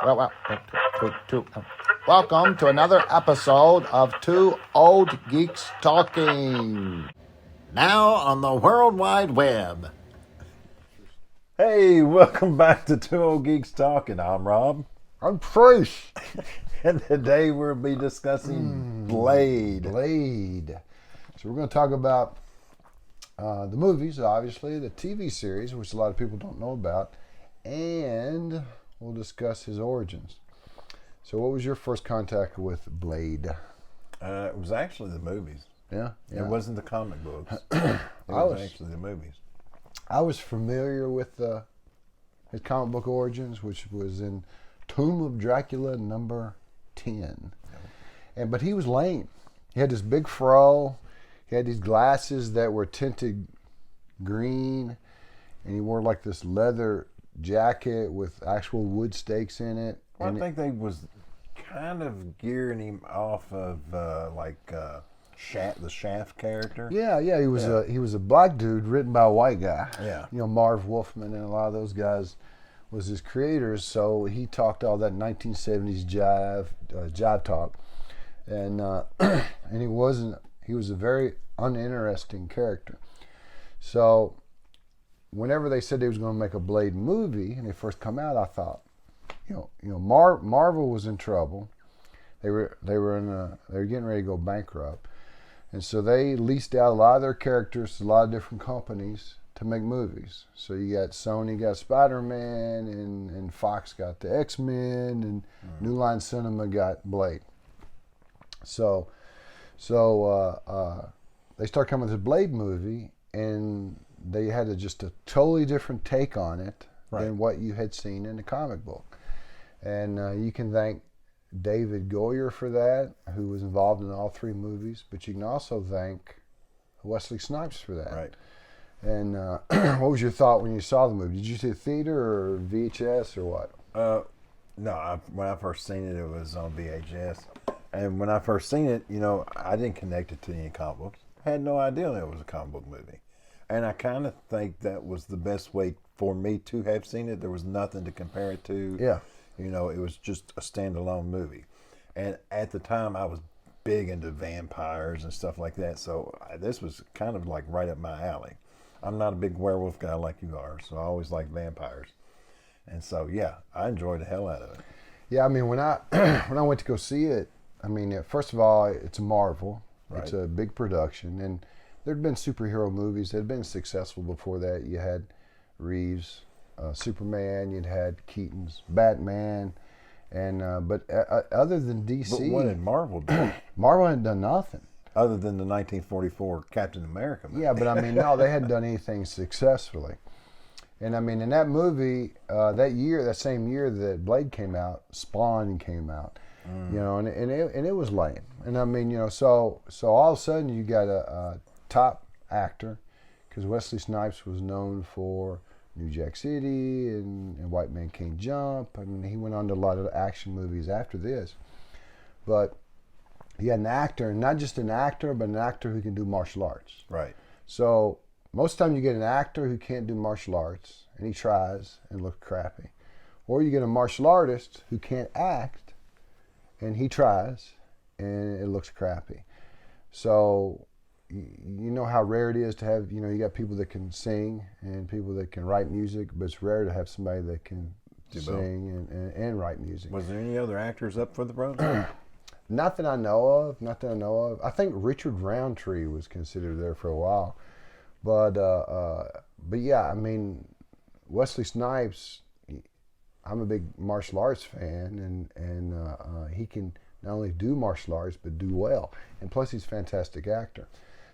Welcome to another episode of Two Old Geeks Talking. Now on the World Wide Web. Hey, welcome back to Two Old Geeks Talking. I'm Rob. I'm Trace. And today we'll be discussing Blade. So we're going to talk about the movies, obviously, the TV series, which a lot of people don't know about, and we'll discuss his origins. So what was your first contact with Blade? It was actually the movies. Yeah. It wasn't the comic books. It was actually the movies. I was familiar with his comic book origins, which was in Tomb of Dracula number 10. But he was lame. He had this big fro. He had these glasses that were tinted green, and he wore like this leather jacket with actual wood stakes in it. Well, I think they was kind of gearing him off of the Shaft character. Yeah. He was a black dude written by a white guy. Yeah. Marv Wolfman and a lot of those guys was his creators. So he talked all that 1970s jive talk, and and he was a very uninteresting character. So whenever they said they was going to make a Blade movie and they first come out, I thought, Marvel was in trouble. They were getting ready to go bankrupt, and so they leased out a lot of their characters to a lot of different companies to make movies. So you got Sony got Spider-Man, and Fox got the X-Men, and New Line Cinema got Blade. So they start coming with this Blade movie, and they had just a totally different take on it than what you had seen in the comic book. And you can thank David Goyer for that, who was involved in all three movies, but you can also thank Wesley Snipes for that. Right. And what was your thought when you saw the movie? Did you see it theater or VHS or what? No, when I first seen it, it was on VHS. And when I first seen it, I didn't connect it to any comic books. I had no idea it was a comic book movie. And I kind of think that was the best way for me to have seen it. There was nothing to compare it to. Yeah. It was just a standalone movie. And at the time, I was big into vampires and stuff like that. So this was kind of like right up my alley. I'm not a big werewolf guy like you are, so I always like vampires. And so, yeah, I enjoyed the hell out of it. Yeah, I mean, when I went to go see it, I mean, first of all, it's a Marvel. Right. It's a big production. And there'd been superhero movies that had been successful before that. You had Reeves, Superman. You'd had Keaton's Batman, and but other than DC, but what did Marvel do? Marvel hadn't done nothing other than the 1944 Captain America movie. Yeah, but I mean, no, they hadn't done anything successfully. And I mean, in that movie, that same year that Blade came out, Spawn came out. And it was lame. And I mean, so all of a sudden you got a top actor, because Wesley Snipes was known for New Jack City and White Man Can't Jump, and he went on to a lot of action movies after this. But he had an actor, and not just an actor, but an actor who can do martial arts. Right. So most of the time you get an actor who can't do martial arts, and he tries and looks crappy. Or you get a martial artist who can't act, and he tries, and it looks crappy. So you know how rare it is to have, you got people that can sing and people that can write music, but it's rare to have somebody that can sing and write music. Was there any other actors up for the role? Not that I know of. I think Richard Roundtree was considered there for a while. But yeah, I mean, Wesley Snipes, I'm a big martial arts fan, and he can not only do martial arts, but do well. And plus, he's a fantastic actor.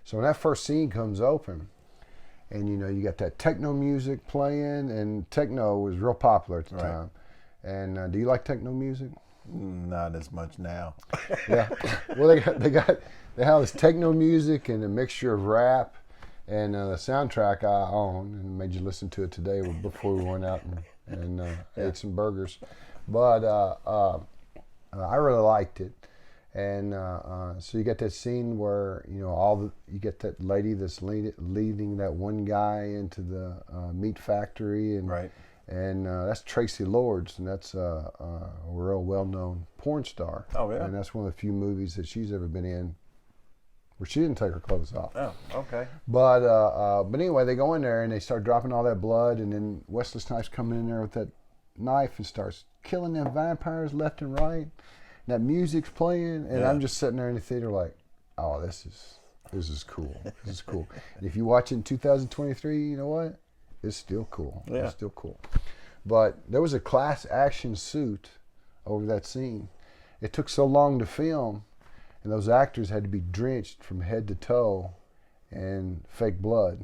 So when that first scene comes open, and you got that techno music playing, and techno was real popular at the time. And do you like techno music? Not as much now. Yeah. Well, they have this techno music and a mixture of rap, and the soundtrack I own, and made you listen to it today before we went out and ate some burgers. But I really liked it. And so you get that scene where you get that lady that's leading that one guy into the meat factory, and And that's Tracy Lords, and that's a real well-known porn star. Oh, yeah. And that's one of the few movies that she's ever been in where she didn't take her clothes off. Oh, okay. But anyway, they go in there and they start dropping all that blood, and then Wesley Snipes coming in there with that knife and starts killing them vampires left and right. And that music's playing, and I'm just sitting there in the theater like, oh, this is cool. This is cool. And if you watch it in 2023, you know what? It's still cool. Yeah. It's still cool. But there was a class action suit over that scene. It took so long to film, and those actors had to be drenched from head to toe in fake blood.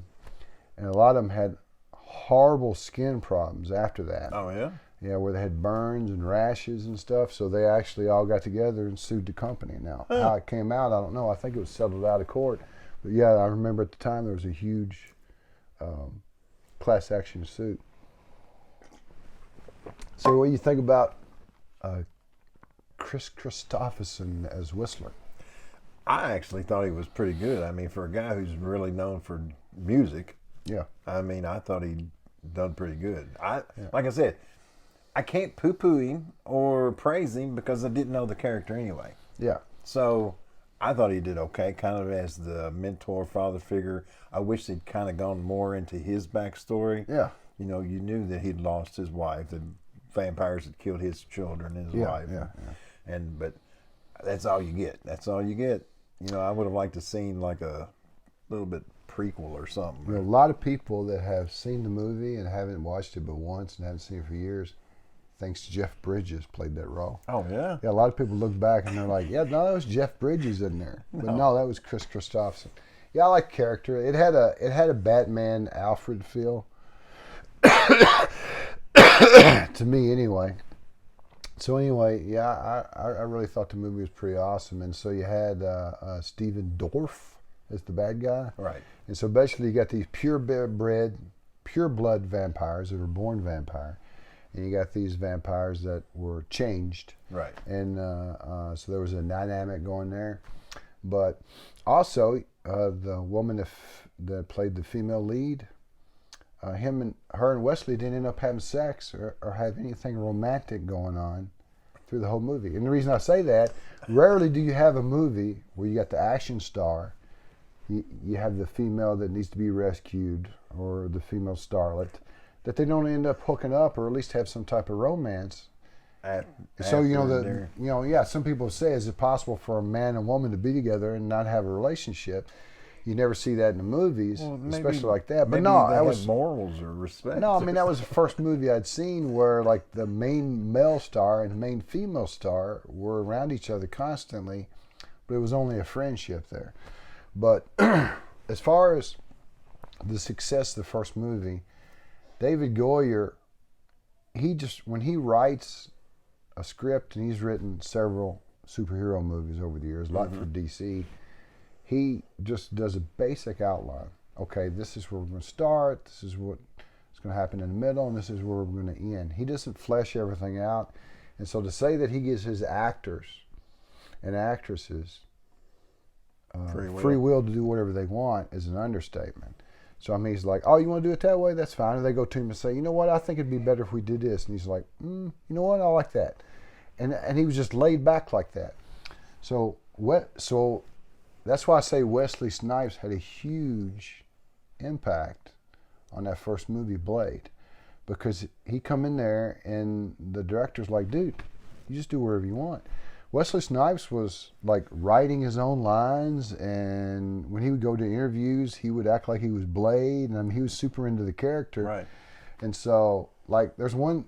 And a lot of them had horrible skin problems after that. Oh, yeah? Yeah, where they had burns and rashes and stuff. So they actually all got together and sued the company. Now, how it came out, I don't know. I think it was settled out of court. But yeah, I remember at the time there was a huge class action suit. So what do you think about Chris Christopherson as Whistler? I actually thought he was pretty good. I mean, for a guy who's really known for music, Yeah. I mean, I thought he done pretty good. Like I said, I can't poo-poo him or praise him because I didn't know the character anyway. Yeah. So I thought he did okay, kind of as the mentor, father figure. I wish they'd kind of gone more into his backstory. Yeah. You know, you knew that he'd lost his wife, the vampires had killed his children and his wife. Yeah. But that's all you get. That's all you get. You know, I would have liked to seen like a little bit prequel or something. You know, a lot of people that have seen the movie and haven't watched it but once and haven't seen it for years thinks Jeff Bridges played that role. Oh, yeah? Yeah, a lot of people look back and they're like, yeah, no, that was Jeff Bridges in there. But no, that was Chris Christopherson. Yeah, I like character. It had a Batman Alfred feel. To me anyway. So anyway, yeah, I really thought the movie was pretty awesome. And so you had Stephen Dorff as the bad guy. Right. And so basically you got these pure-blood vampires that were born vampire. And you got these vampires that were changed. Right. And so there was a dynamic going there. But also, the woman that played the female lead, her and Wesley didn't end up having sex or have anything romantic going on through the whole movie. And the reason I say that, rarely do you have a movie where you got the action star, you have the female that needs to be rescued, or the female starlet, that they don't end up hooking up or at least have some type of romance. So some people say, is it possible for a man and woman to be together and not have a relationship? You never see that in the movies, especially like that. But no, that was morals or respect. No, I mean that was the first movie I'd seen where like the main male star and the main female star were around each other constantly, but it was only a friendship there. But as far as the success of the first movie, David Goyer, when he writes a script, and he's written several superhero movies over the years, a lot for DC, he just does a basic outline. Okay, this is where we're going to start, this is what's going to happen in the middle, and this is where we're going to end. He doesn't flesh everything out. And so to say that he gives his actors and actresses free will to do whatever they want is an understatement. So I mean, he's like, oh, you want to do it that way? That's fine. And they go to him and say, you know what? I think it'd be better if we did this. And he's like, you know what? I like that. And he was just laid back like that. So that's why I say Wesley Snipes had a huge impact on that first movie, Blade, because he come in there and the director's like, dude, you just do whatever you want. Wesley Snipes was like writing his own lines, and when he would go to interviews, he would act like he was Blade, and I mean, he was super into the character. Right. And so, like, there's one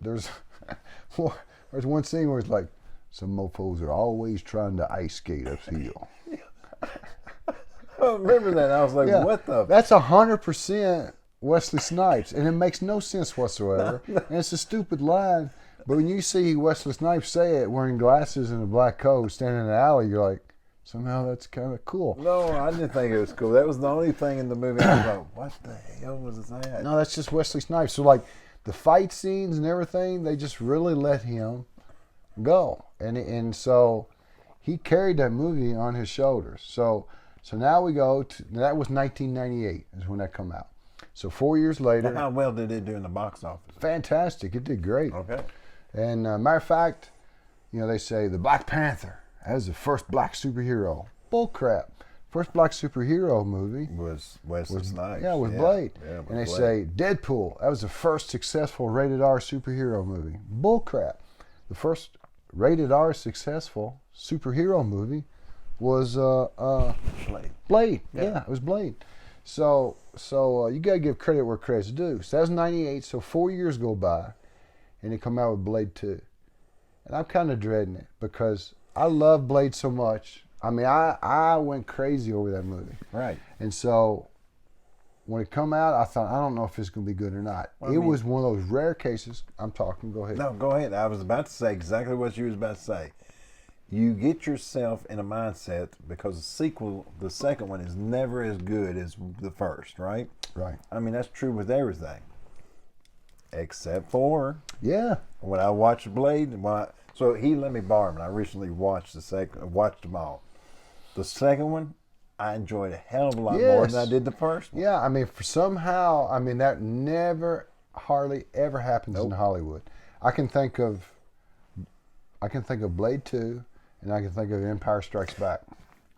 scene where it's like, some mofos are always trying to ice skate uphill. I remember that. I was like, what the? That's 100% Wesley Snipes, and it makes no sense whatsoever. And it's a stupid line. But when you see Wesley Snipes say it wearing glasses and a black coat standing in the alley, you're like, somehow that's kind of cool. No, I didn't think it was cool. That was the only thing in the movie I was like, what the hell was that? No, that's just Wesley Snipes. So, like, the fight scenes and everything, they just really let him go. And so he carried that movie on his shoulders. So now we go to, that was 1998 is when that come out. So 4 years later, Now, how well did it do in the box office? fantastic. It did great. Okay. And matter of fact, you know, they say the Black Panther, that was the first black superhero. Bull crap. First black superhero movie Was Wesley Snipes. yeah, with Blade. Yeah, with and they Blade. say Deadpool, that was the first successful rated R superhero movie. Bull crap. The first rated R successful superhero movie was Blade. Blade. Yeah. Yeah, it was Blade. So you got to give credit where credit's due. So that was 98, so 4 years go by, and they come out with Blade 2. And I'm kind of dreading it because I love Blade so much. I mean, I went crazy over that movie. Right. And so when it come out, I thought, I don't know if it's going to be good or not. Well, it was one of those rare cases. I'm talking. Go ahead. No, go ahead. I was about to say exactly what you was about to say. You get yourself in a mindset because the second one is never as good as the first, right? Right. I mean, that's true with everything. Except for Yeah. when I watched Blade, so he let me borrow them, and I recently watched them all. The second one, I enjoyed a hell of a lot more than I did the first one. Yeah, I mean, that never, hardly ever happens in Hollywood. I can think of Blade 2, and I can think of Empire Strikes Back.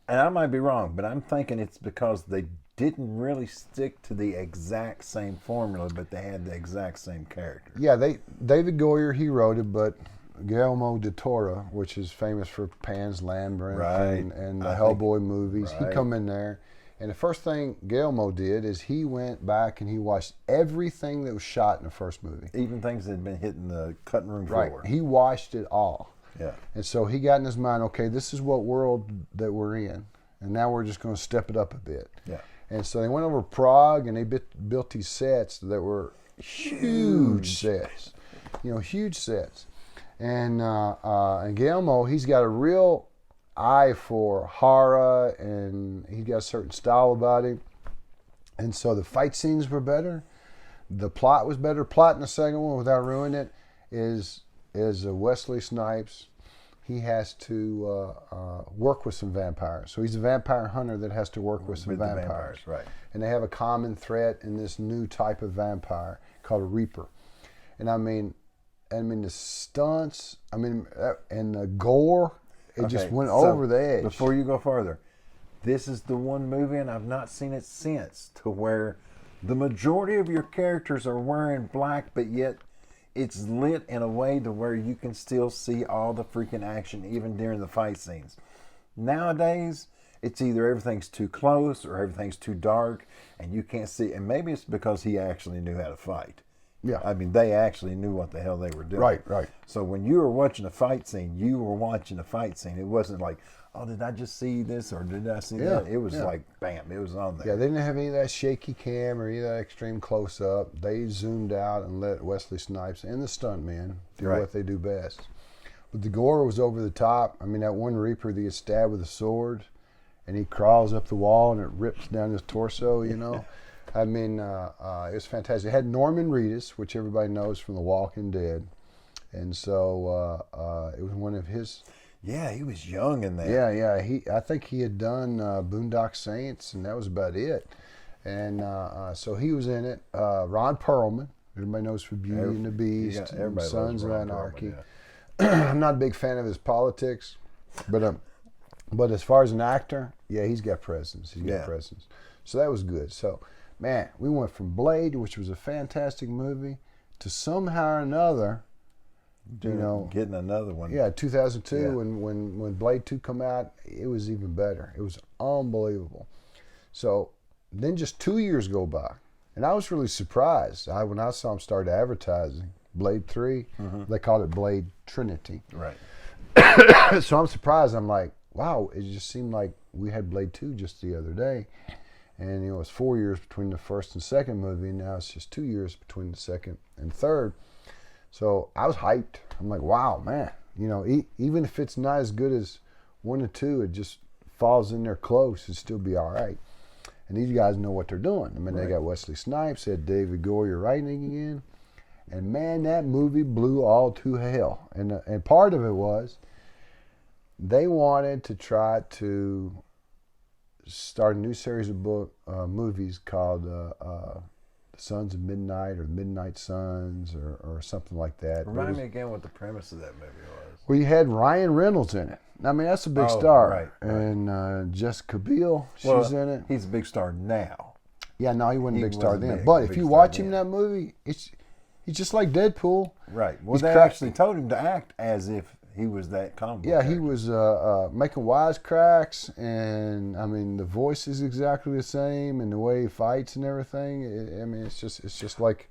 And I might be wrong, but I'm thinking it's because they didn't really stick to the exact same formula, but they had the exact same character. Yeah, David Goyer, he wrote it, but Guillermo del Toro, which is famous for Pan's Labyrinth and the Hellboy movies, he come in there. And the first thing Guillermo did is he went back and he watched everything that was shot in the first movie. Even things that had been hitting the cutting room floor. Right. He watched it all. Yeah. And so he got in his mind, okay, this is what world that we're in. And now we're just going to step it up a bit. Yeah. And so they went over to Prague and they built these sets that were huge sets. Huge sets. And Guillermo, he's got a real eye for horror, and he's got a certain style about him. And so the fight scenes were better. The plot was better. Plot in the second one, without ruining it, is Wesley Snipes. He has to work with some vampires. So he's a vampire hunter that has to work with some vampires. Right. And they have a common threat in this new type of vampire called a Reaper. And I mean the stunts, and the gore, it just went over the edge. Before you go further, this is the one movie, and I've not seen it since, to where the majority of your characters are wearing black, but yet it's lit in a way to where you can still see all the freaking action, even during the fight scenes. Nowadays, it's either everything's too close or everything's too dark, and you can't see. And maybe it's because he actually knew how to fight. Yeah. I mean, they actually knew what the hell they were doing. Right. So when you were watching a fight scene, you were watching a fight scene. It wasn't like, oh, did I just see this or did I see that? It was like, bam, it was on there. Yeah, they didn't have any of that shaky cam or any of that extreme close-up. They zoomed out and let Wesley Snipes and the stuntmen do what they do best. But the gore was over the top. I mean, that one Reaper that gets stabbed with a sword, and he crawls up the wall and it rips down his torso, I mean, it was fantastic. It had Norman Reedus, which everybody knows from The Walking Dead. And so it was one of his... Yeah, he was young in that. Yeah. I think he had done Boondock Saints, and that was about it. And so he was in it. Ron Perlman, everybody knows for Beauty and the Beast, and Sons of Anarchy. I'm not a big fan of his politics, but as far as an actor, yeah, he's got presence. Presence. So that was good. So, man, we went from Blade, which was a fantastic movie, to somehow or another, getting another one. Yeah, 2002, when Blade 2 come out, it was even better. It was unbelievable. So then just 2 years go by, and I was really surprised. When I saw him start advertising Blade 3, they called it Blade Trinity. Right. So I'm surprised. I'm like, wow, it just seemed like we had Blade 2 just the other day. And, it was 4 years between the first and second movie, and now it's just 2 years between the second and third. So I was hyped. I'm like, wow, man. Even if it's not as good as 1 and 2, it just falls in there close. It'd still be all right. And these guys know what they're doing. I mean, They got Wesley Snipes, they had David Goyer writing again. And, man, that movie blew all to hell. And part of it was they wanted to try to start a new series of movies called the Sons of Midnight or the Midnight Suns or something like that. Remind me again what the premise of that movie was. Well, you had Ryan Reynolds in it. I mean, that's a big star. Right. And Jessica Biel, she's in it. He's a big star now. Yeah, no, he wasn't a big star then. But if you watch him in that movie, he's just like Deadpool. Right. Well, they actually told him to act as if he was that comic book character. He was making wisecracks, and I mean, the voice is exactly the same, and the way he fights and everything. I mean, it's just like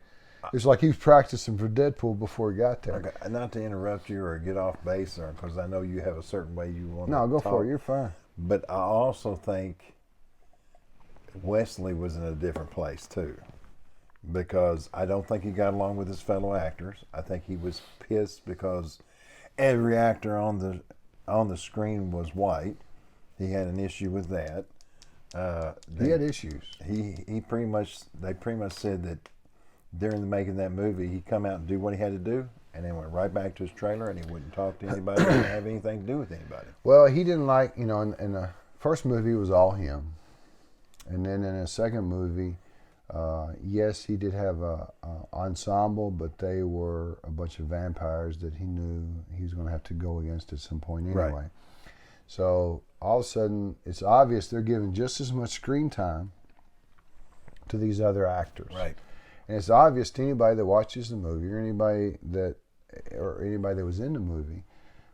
he was practicing for Deadpool before he got there. Okay. Not to interrupt you or get off base, or because I know you have a certain way you want to No, go talk, for it. You're fine. But I also think Wesley was in a different place too, because I don't think he got along with his fellow actors. I think he was pissed because every actor on the screen was white. He had an issue with that. He had issues. They pretty much said that during the making of that movie, he'd come out and do what he had to do, and then went right back to his trailer, and he wouldn't talk to anybody, didn't have anything to do with anybody. Well, he didn't like, in the first movie, it was all him. And then in the second movie, yes, he did have a ensemble, but they were a bunch of vampires that he knew he was going to have to go against at some point anyway. Right. So all of a sudden, it's obvious they're giving just as much screen time to these other actors. Right. And it's obvious to anybody that watches the movie or anybody that was in the movie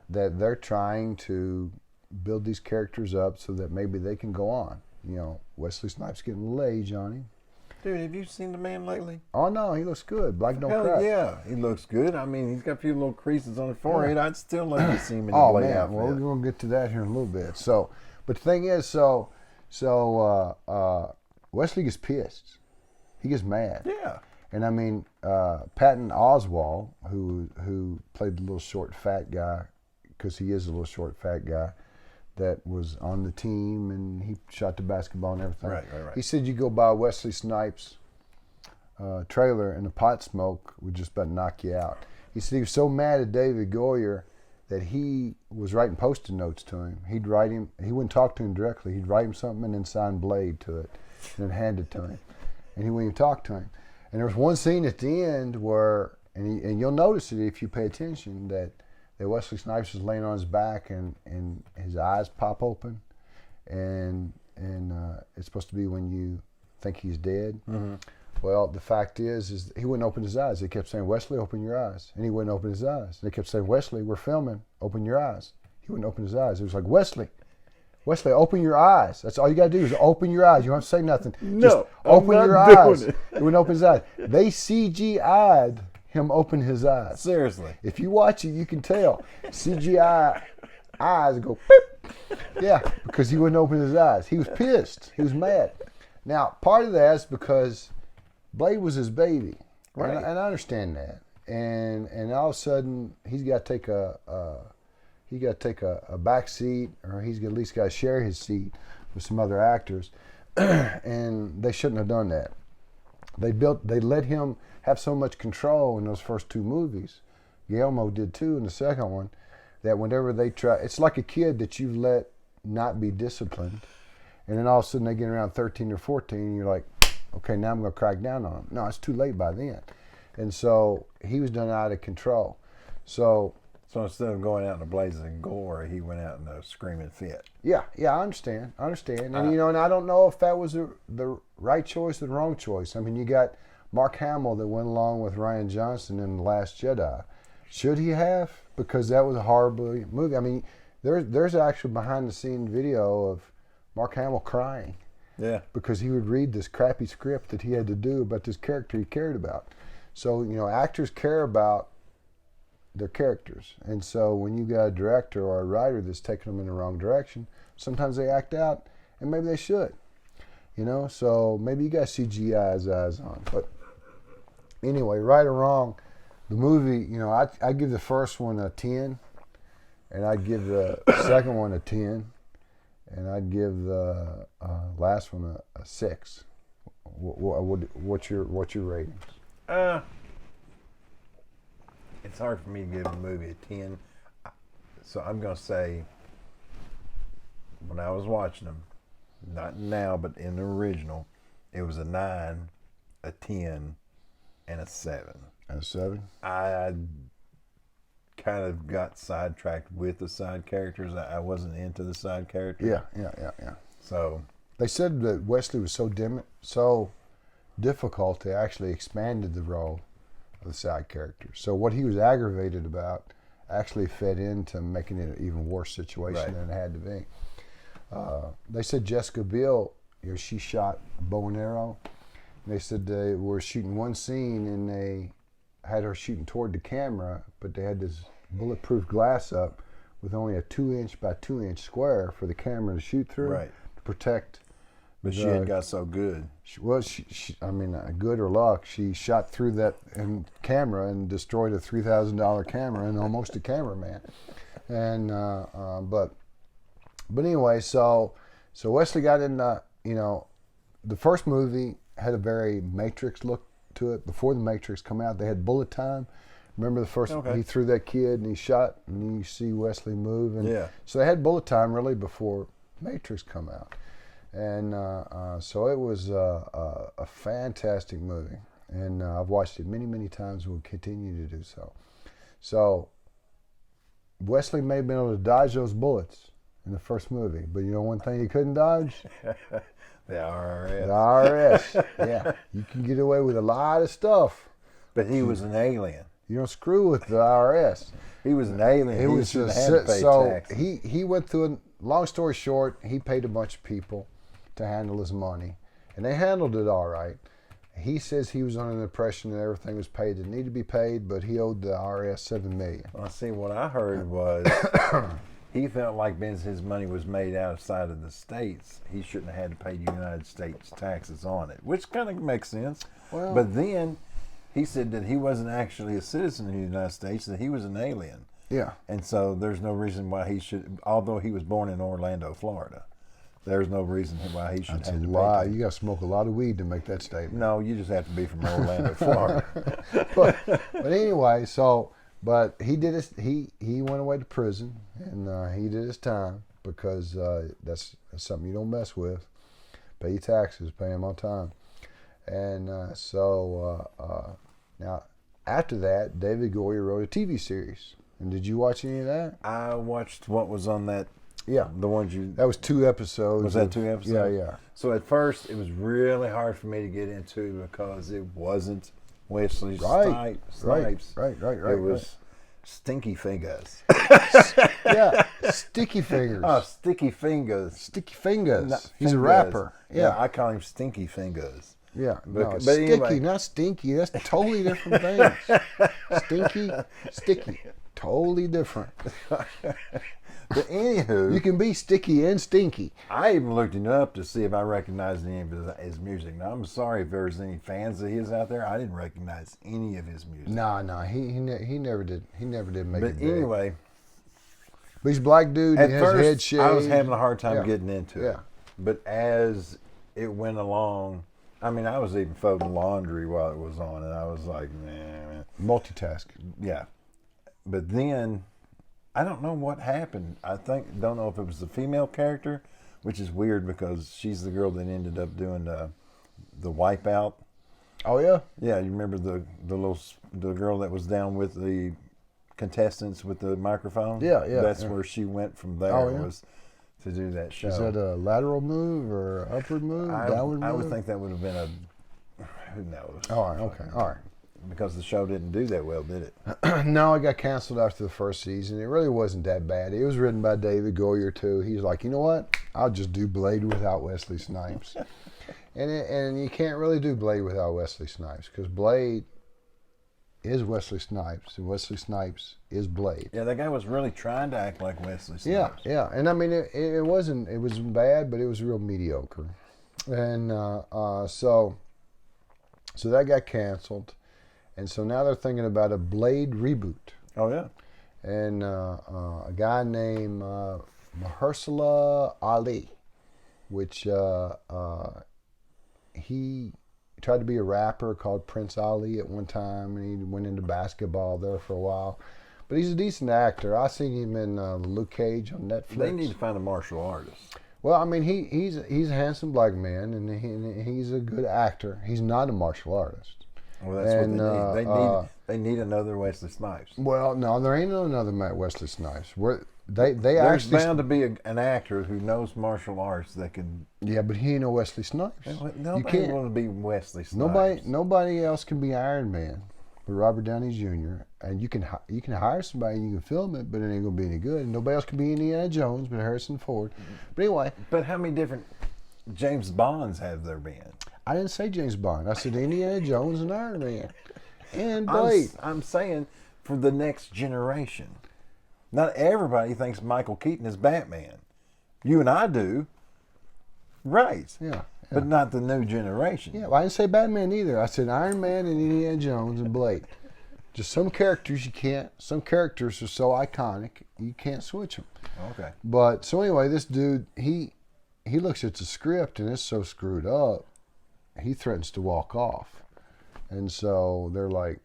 that they're trying to build these characters up so that maybe they can go on. You know, Wesley Snipes getting a little age on him. Dude, have you seen the man lately? Oh, no, he looks good. Black don't crack. Yeah, he looks good. I mean, he's got a few little creases on his forehead. I'd still like to see him in the late outfit. Well, we're going to get to that here in a little bit. So, but the thing is, Wesley gets pissed. He gets mad. Yeah. And I mean, Patton Oswalt, who played the little short fat guy, because he is a little short fat guy, that was on the team and he shot the basketball and everything. Right. He said you go by Wesley Snipes' trailer and the pot smoke would just about knock you out. He said he was so mad at David Goyer that he was writing Post-it notes to him. He wouldn't talk to him directly. He'd write him something and then sign Blade to it and then hand it to him. And he wouldn't even talk to him. And there was one scene at the end where, and you'll notice it if you pay attention, that Wesley Snipes is laying on his back and his eyes pop open, and it's supposed to be when you think he's dead. Mm-hmm. Well, the fact is he wouldn't open his eyes. They kept saying, Wesley, open your eyes. And he wouldn't open his eyes. They kept saying, Wesley, we're filming. Open your eyes. He wouldn't open his eyes. It was like, Wesley, open your eyes. That's all you got to do is open your eyes. You don't have to say nothing. No, just open your eyes. He wouldn't open his eyes. They CGI'd him open his eyes. Seriously. If you watch it, you can tell. CGI eyes go, beep. Yeah, because he wouldn't open his eyes. He was pissed. He was mad. Now, part of that is because Blade was his baby. Right. And I understand that. And all of a sudden, he's got to take a back seat, or he's at least got to share his seat with some other actors. And they shouldn't have done that. They let him have so much control in those first two movies. Guillermo did too in the second one, that whenever they try, it's like a kid that you've let not be disciplined, and then all of a sudden they get around 13 or 14 and you're like, okay, now I'm going to crack down on them. No, it's too late by then. And so he was done out of control. So instead of going out in a blaze of gore, he went out in a screaming fit. Yeah, I understand. And and I don't know if that was the right choice or the wrong choice. I mean, you got Mark Hamill that went along with Rian Johnson in The Last Jedi. Should he have? Because that was a horrible movie. I mean, there's actual behind-the-scenes video of Mark Hamill crying. Yeah. Because he would read this crappy script that he had to do about this character he cared about. So, actors care about their characters. And so when you got a director or a writer that's taking them in the wrong direction, sometimes they act out, and maybe they should. So maybe you got CGI his eyes on. But anyway, right or wrong, the movie, I give the first one a 10, and I'd give the second one a 10, and I'd give the last one a 6. What's your ratings? It's hard for me to give a movie a 10. So I'm going to say, when I was watching them, not now, but in the original, it was a 9. a 10 and a 7. And a 7? I kind of got sidetracked with the side characters. I wasn't into the side characters. Yeah. So they said that Wesley was so difficult, they actually expanded the role of the side character. So what he was aggravated about actually fed into making it an even worse situation than it had to be. They said Jessica Biel, she shot bow and arrow. And they said they were shooting one scene and they had her shooting toward the camera, but they had this bulletproof glass up with only a 2-inch by 2-inch square for the camera to shoot through to protect. But she had got so good. Good or luck, she shot through that camera and destroyed a $3,000 camera and almost a cameraman. And but anyway, so Wesley got in. The first movie had a very Matrix look to it. Before the Matrix come out, they had bullet time. Remember the first? He threw that kid and he shot, and you see Wesley move. And so they had bullet time really before Matrix come out. And so it was a fantastic movie, and I've watched it many, many times and will continue to do so. So Wesley may have been able to dodge those bullets in the first movie, but you know one thing he couldn't dodge? The IRS. The IRS. Yeah, you can get away with a lot of stuff. But he was an alien. You don't screw with the IRS. He was an alien. He shouldn't have to pay taxes. He went through. Long story short, he paid a bunch of people to handle his money, and they handled it all right. He says he was under the impression that everything was paid that needed to be paid, but he owed the IRS $7 million. Well, see, what I heard was he felt like since his money was made outside of the states, he shouldn't have had to pay United States taxes on it, which kind of makes sense. Well, but then he said that he wasn't actually a citizen of the United States, that he was an alien. Yeah. And so there's no reason why he should, although he was born in Orlando, Florida, there's no reason why he should have to pay. That's a lie. You got to smoke a lot of weed to make that statement. No, you just have to be from Orlando, Florida. but anyway, but he did his, he went away to prison, and he did his time because that's something you don't mess with. Pay your taxes, pay them on time. And now after that, David Goyer wrote a TV series. And did you watch any of that? I watched what was on that. Yeah. The ones you... That was 2 episodes. Was that 2 episodes? Yeah. So at first, it was really hard for me to get into because it wasn't Wesley Snipes. Right. It was Stinky Fingers. Yeah, Sticky Fingers. Oh, Sticky Fingers. Sticky Fingers. Not He's fingers. a rapper. Yeah, I call him Stinky Fingers. Yeah, but sticky, anyway. not stinky. That's totally different things. Stinky, sticky, totally different. But anywho, You can be sticky and stinky. I even looked him up to see if I recognized any of his music. Now, I'm sorry if there's any fans of his out there. I didn't recognize any of his music. No, he never did. He never did make it big. But anyway, but he's a black dude. at He has first, head shaved. I was having a hard time getting into it. Yeah. But as it went along, I mean, I was even folding laundry while it was on, and I was like, man. Multitask. Yeah. But then, I don't know what happened. Don't know if it was the female character, which is weird because she's the girl that ended up doing the Wipeout. Oh yeah. Yeah, you remember the girl that was down with the contestants with the microphone? Yeah. That's where she went from there. Was to do that show. Is that a lateral move or upward move? Downward move? I would think that would have been who knows? All right. Okay. All right. Because the show didn't do that well, did it? No, it got canceled after the first season. It really wasn't that bad. It was written by David Goyer too. He's like, you know what? I'll just do Blade without Wesley Snipes. and you can't really do Blade without Wesley Snipes because Blade is Wesley Snipes and Wesley Snipes is Blade. Yeah, that guy was really trying to act like Wesley Snipes. Yeah. And I mean, it wasn't bad, but it was real mediocre. And so that got canceled. And so now they're thinking about a Blade reboot. Oh, yeah. And a guy named Mahershala Ali, which he tried to be a rapper called Prince Ali at one time, and he went into basketball there for a while. But he's a decent actor. I seen him in Luke Cage on Netflix. They need to find a martial artist. Well, I mean, he's a handsome black man, and he's a good actor. He's not a martial artist. Well, that's what they need. They need another Wesley Snipes. Well, no, there ain't another Wesley Snipes. They There's actually bound to be an actor who knows martial arts that can. Yeah, but he ain't no Wesley Snipes. Nobody want to be Wesley Snipes. Nobody else can be Iron Man with Robert Downey Jr. And you can hire somebody and you can film it, but it ain't gonna be any good. And nobody else can be Indiana Jones but Harrison Ford. But anyway. But how many different James Bonds have there been? I didn't say James Bond. I said Indiana Jones and Iron Man. And Blade. I'm saying for the next generation. Not everybody thinks Michael Keaton is Batman. You and I do. Right. Yeah. But not the new generation. Yeah, well, I didn't say Batman either. I said Iron Man and Indiana Jones and Blade. Just some characters you can't. Some characters are so iconic you can't switch them. Okay. But so anyway, this dude he looks at the script and it's so screwed up. He threatens to walk off, and so they're like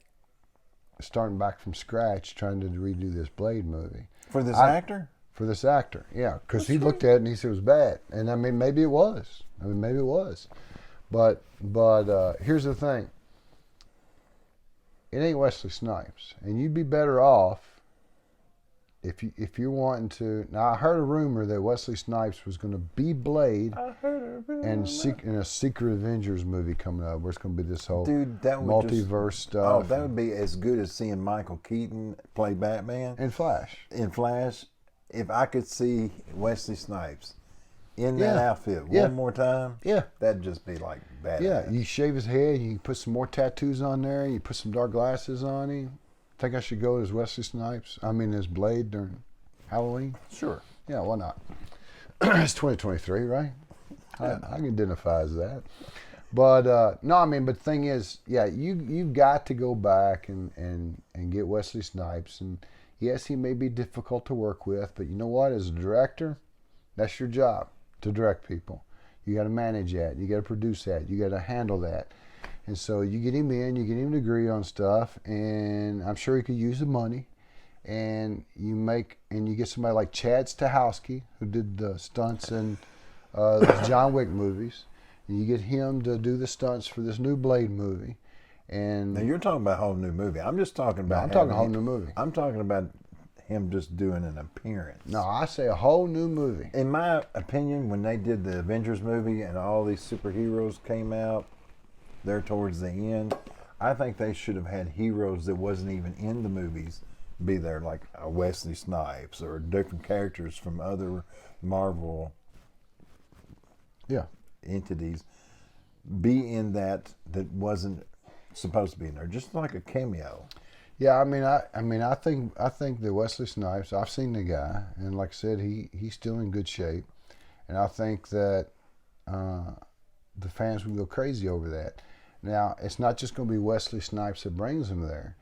starting back from scratch, trying to redo this Blade movie For this actor. For this actor, yeah, because he looked at it and he said it was bad, and I mean maybe it was. But here's the thing. It ain't Wesley Snipes, and you'd be better off if you're wanting to. Now I heard a rumor that Wesley Snipes was going to be Blade, and in a Secret Avengers movie coming up, where it's going to be this whole multiverse stuff. Oh, that would be as good as seeing Michael Keaton play Batman and Flash. In Flash, if I could see Wesley Snipes in that outfit one more time, that'd just be like badass. Yeah, you shave his head, you put some more tattoos on there, you put some dark glasses on him. Think I should go as Wesley Snipes? I mean, as Blade during Halloween? Sure. Yeah, why not? It's 2023, right? Yeah. I can identify as that. But no, I mean, but the thing is, yeah, you've got to go back and get Wesley Snipes. And yes, he may be difficult to work with, but you know what? As a director, that's your job, to direct people. You got to manage that. You got to produce that. You got to handle that. And so you get him in, you get him to agree on stuff, and I'm sure he could use the money. And you get somebody like Chad Stahelski, who did the stunts in the John Wick movies. And you get him to do the stunts for this new Blade movie. And now you're talking about a whole new movie. I'm just talking about. I'm talking a whole new movie. I'm talking about him just doing an appearance. No, I say a whole new movie. In my opinion, when they did the Avengers movie and all these superheroes came out there towards the end, I think they should have had heroes that wasn't even in the movies be there, like a Wesley Snipes or different characters from other Marvel entities be in that wasn't supposed to be in there, just like a cameo. Yeah, I think that Wesley Snipes, I've seen the guy, and like I said, he's still in good shape, and I think that the fans would go crazy over that. Now, it's not just going to be Wesley Snipes that brings him there.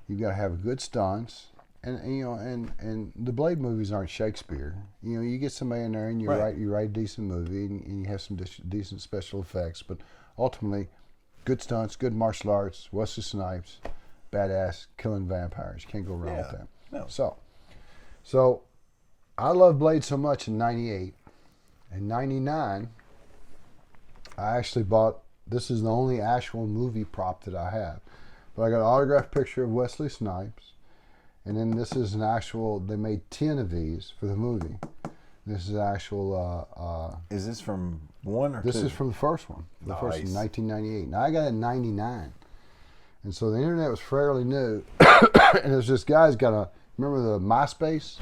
You've got to have good stunts, and the Blade movies aren't Shakespeare. You know, you get somebody in there and you write a decent movie and you have some decent special effects, but ultimately, good stunts, good martial arts, Wesley Snipes, badass, killing vampires. You can't go wrong with that. No. So I loved Blade so much in '98. In '99, I actually bought. This is the only actual movie prop that I have. But I got an autographed picture of Wesley Snipes. And then this is an actual, they made 10 of these for the movie. This is actual. Is this from one or this two? This is from the first one. The first one, 1998. Now I got it in 99. And so the internet was fairly new. And there's this guy's got remember the MySpace?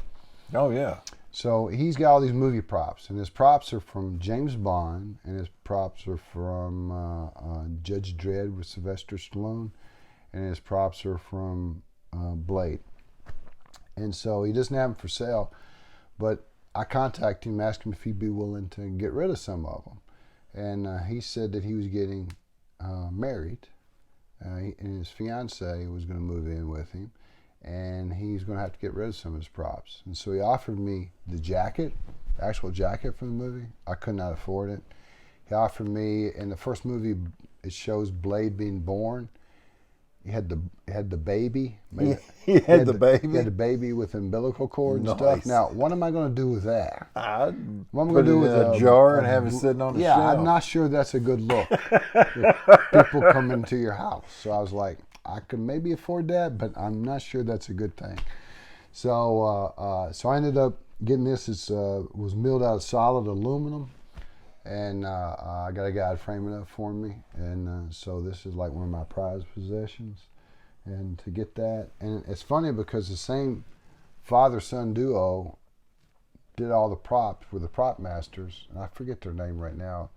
Oh, yeah. So he's got all these movie props, and his props are from James Bond, and his props are from Judge Dredd with Sylvester Stallone, and his props are from Blade. And so he doesn't have them for sale, but I contacted him, asked him if he'd be willing to get rid of some of them. And he said that he was getting married, and his fiancée was going to move in with him. And he's going to have to get rid of some of his props. And so he offered me the jacket, the actual jacket from the movie. I could not afford it. He offered me, in the first movie, it shows Blade being born. He had the baby. He had the baby. He had the baby with umbilical cord and stuff. Now, what am I going to do with that? I'd What am I put going to do it with in a jar and have it sitting on the yeah, shelf. I'm not sure that's a good look. If people come into your house. So I was like, I could maybe afford that, but I'm not sure that's a good thing. So so I ended up getting this. It was milled out of solid aluminum. And I got a guy to frame it up for me, and so this is like one of my prized possessions. And to get that, and it's funny because the same father-son duo did all the props, were the prop masters, and I forget their name right now,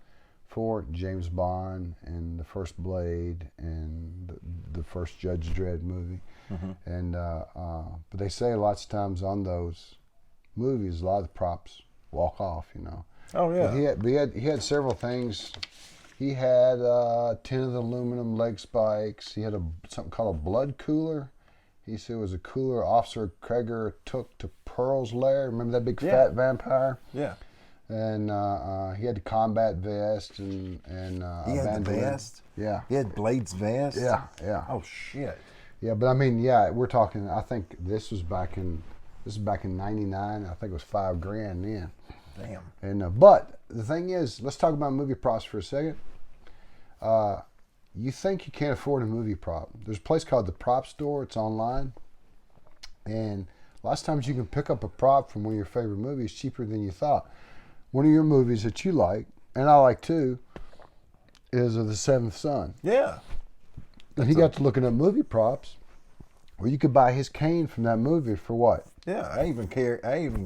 for James Bond and the first Blade and the first Judge Dredd movie. Mm-hmm. And but they say lots of times on those movies, a lot of the props walk off, you know. Oh yeah. But he had several things. He had tinted aluminum leg spikes. He had something called a blood cooler. He said it was a cooler Officer Kreger took to Pearl's lair. Remember that big fat vampire? Yeah. And he had the combat vest and he had the vest. Yeah. He had Blade's vest. Yeah. Yeah. Oh shit. Yeah, but I mean, yeah, we're talking. I think this was back in '99. I think it was $5,000 then. Damn. And but the thing is, let's talk about movie props for a second. You think you can't afford a movie prop? There's a place called the Prop Store. It's online, and lots of times you can pick up a prop from one of your favorite movies cheaper than you thought. One of your movies that you like, and I like too, is The Seventh Son. Yeah. And he got to looking at movie props, where you could buy his cane from that movie for what? Yeah, I even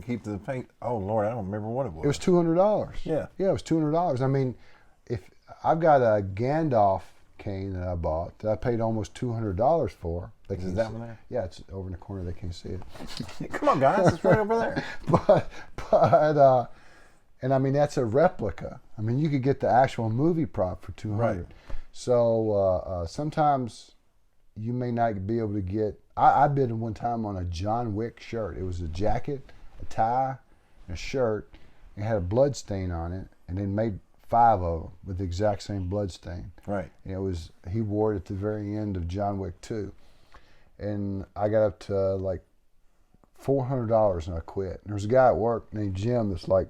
keep the paint. Oh Lord, I don't remember what it was. It was $200. Yeah. Yeah, it was $200. I mean, if I've got a Gandalf cane that I bought that I paid almost $200 for. Is that one there? Yeah, it's over in the corner. They can't see it. Come on, guys, it's right over there. but and I mean that's a replica. I mean you could get the actual movie prop for $200. Right. So sometimes you may not be able to get. I bid one time on a John Wick shirt. It was a jacket, a tie, and a shirt. It had a blood stain on it, and they made 5 of them with the exact same blood stain. Right. And he wore it at the very end of John Wick 2. And I got up to like $400 and I quit. And there was a guy at work named Jim that's like,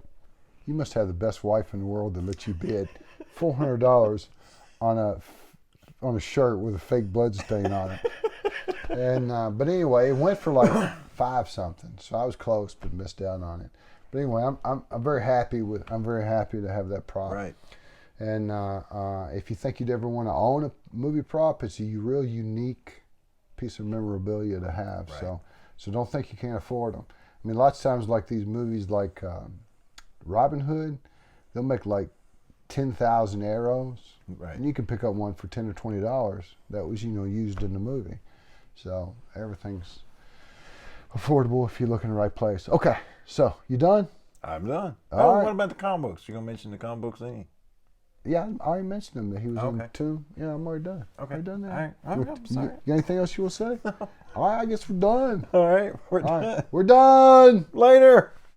you must have the best wife in the world that lets you bid $400 on a shirt with a fake blood stain on it. And but anyway, it went for like 5 something. So I was close but missed out on it. But anyway, I'm very happy to have that prop. Right. And if you think you'd ever want to own a movie prop, it's a real unique piece of memorabilia to have. Right. So don't think you can't afford them. I mean, lots of times like these movies like Robin Hood, they'll make like 10,000 arrows. Right. And you can pick up one for $10 or $20 that was used in the movie. So everything's affordable if you look in the right place. Okay, so you done? I'm done. All right. What about the comic books? You gonna mention the comic books any? Yeah, I already mentioned him that he was Okay. in 2. Yeah, I'm already done. Okay. Already done that. All right. I'm sorry. You got anything else you will say? All right, I guess we're done. All right. We're All done. right, we're done. Later.